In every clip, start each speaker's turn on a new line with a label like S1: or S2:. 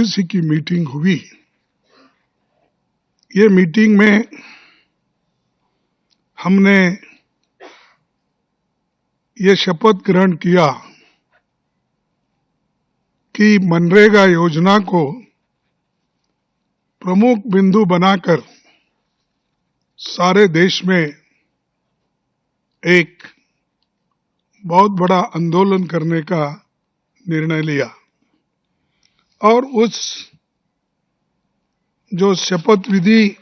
S1: किसी की मीटिंग हुई। ये मीटिंग में हमने ये शपथ ग्रहण किया कि मनरेगा योजना को प्रमुख बिंदु बनाकर सारे देश में एक बहुत बड़ा आंदोलन करने का निर्णय लिया और उस जो शपथ विधि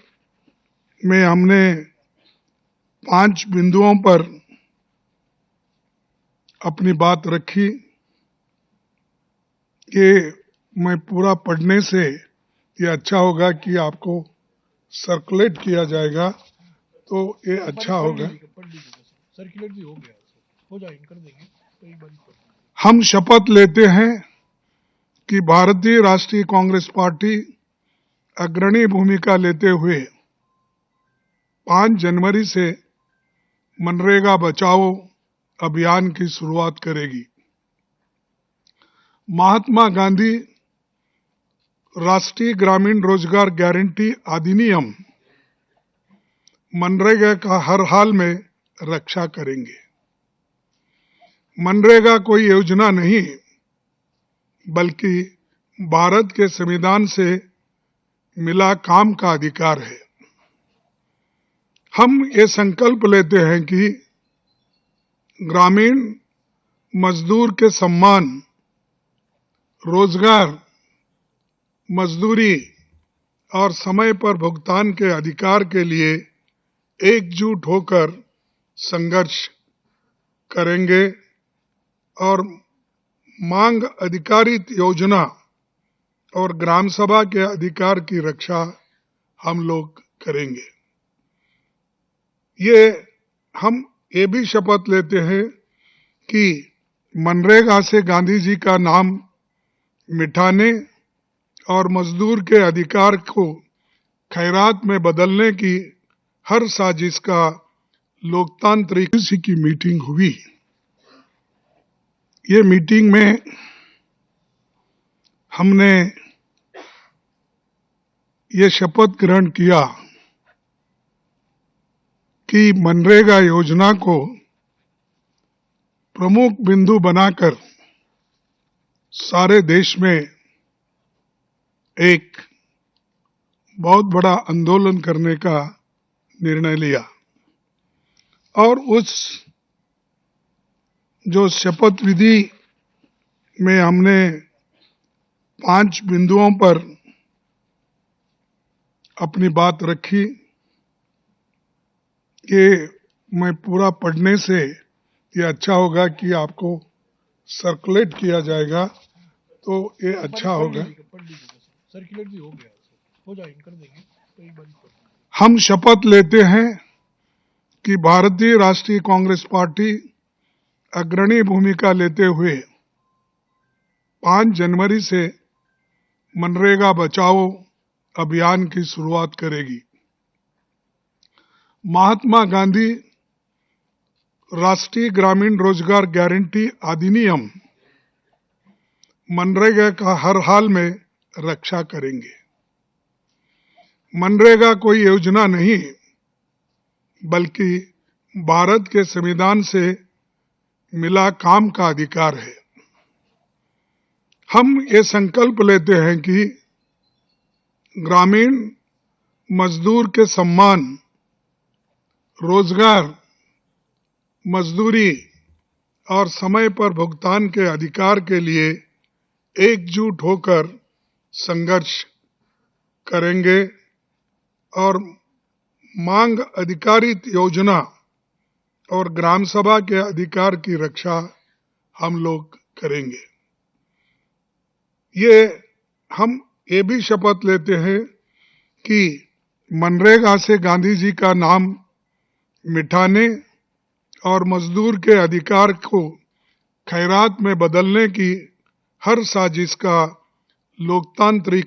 S1: में हमने 5 बिंदुओं पर अपनी बात रखी कि मैं पूरा पढ़ने से ये अच्छा होगा कि आपको सर्कुलेट किया जाएगा तो ये अच्छा होगा।
S2: सर्कुलेट भी हो गया, हो जाएगा, कर देंगे तो एक बार।
S1: हम शपथ लेते हैं कि भारतीय राष्ट्रीय कांग्रेस पार्टी अग्रणी भूमिका लेते हुए 5 जनवरी से मनरेगा बचाओ अभियान की शुरुआत करेगी। महात्मा गांधी राष्ट्रीय ग्रामीण रोजगार गारंटी अधिनियम मनरेगा का हर हाल में रक्षा करेंगे। मनरेगा कोई योजना नहीं बल्कि भारत के संविधान से मिला काम का अधिकार है। हम ये संकल्प लेते हैं कि ग्रामीण मजदूर के सम्मान, रोजगार, मजदूरी और समय पर भुगतान के अधिकार के लिए एकजुट होकर संघर्ष करेंगे और मांग आधारित योजना और ग्राम सभा के अधिकार की रक्षा हम लोग करेंगे। हम ये भी शपथ लेते हैं कि मनरेगा से गांधी जी का नाम मिटाने और मजदूर के अधिकार को खैरात में बदलने की हर साजिश का लोकतांत्रिक किसी की मीटिंग हुई। ये मीटिंग में हमने ये शपथ ग्रहण किया कि मनरेगा योजना को प्रमुख बिंदु बनाकर सारे देश में एक बहुत बड़ा आंदोलन करने का निर्णय लिया और उस जो शपथ विधि में हमने 5 बिंदुओं पर अपनी बात रखी कि मैं पूरा पढ़ने से ये अच्छा होगा कि आपको सर्कुलेट किया जाएगा तो ये अच्छा होगा।
S2: सर्कुलेट भी हो गया, हो जाएगा, कर देंगे तो एक बार।
S1: हम शपथ लेते हैं कि भारतीय राष्ट्रीय कांग्रेस पार्टी अग्रणी भूमिका लेते हुए 5 जनवरी से मनरेगा बचाओ अभियान की शुरुआत करेगी। महात्मा गांधी राष्ट्रीय ग्रामीण रोजगार गारंटी अधिनियम मनरेगा का हर हाल में रक्षा करेंगे। मनरेगा कोई योजना नहीं बल्कि भारत के संविधान से मिला काम का अधिकार है। हम ये संकल्प लेते हैं कि ग्रामीण मजदूर के सम्मान, रोजगार, मजदूरी और समय पर भुगतान के अधिकार के लिए एकजुट होकर संघर्ष करेंगे और मांग आधारित योजना और ग्राम सभा के अधिकार की रक्षा हम लोग करेंगे। हम ये भी शपथ लेते हैं कि मनरेगा से गांधी जी का नाम मिटाने और मजदूर के अधिकार को खैरात में बदलने की हर साजिश का लोकतांत्रिक